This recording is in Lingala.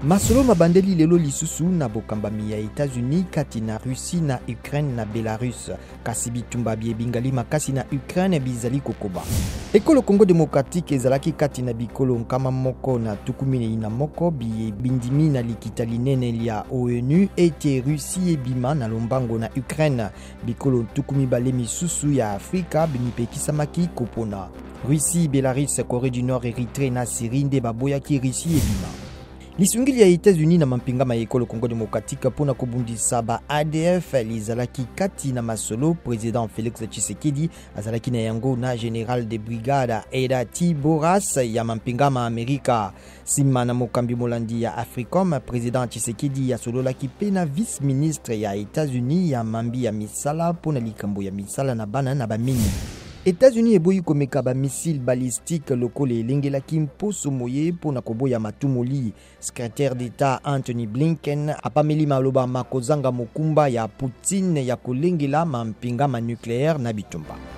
Masolo mabandeli lelo lisusu na bokambami ya États-Unis kati na Russie na Ukraine na Belarus kasi bitumba bingali makasi na Ukraine bizali kokoba. Ekolo Congo démocratique ezalaki kati na bikolo nkama moko na tukumine na moko bindimi na likita linene lia ONU ete Russie ebima na lombango na Ukraine bikolo tukumi bale misusu ya Afrika binipekisamaki kopona. Russie, Belarus, Corée du Nord, Érythrée na Syrie nde baboyaki Russie ebima. Lisungili ya États-Unis na mampingama ya ekolo Congo démocratique pona kobundisa ba ADF lizalaki kati na masolo président Félix Tshisekedi azalaki na yango na général de brigade Eda Tiboras ya mampingama Amerika sima na mokambi molandi ya Africom président Tshisekedi ya sololaki pena vice ministre ya États-Unis ya mambi ya misala pona likambo ya misala na bana na bamini. États-Unis eboyi komeka ba missile balistique lokole elengelaki mposo moye pona koboya matumoli. Secrétaire d'État Anthony Blinken apameli maloba makozanga mokumba ya Poutine ya kolengela mampingama nucléaire na bitumba.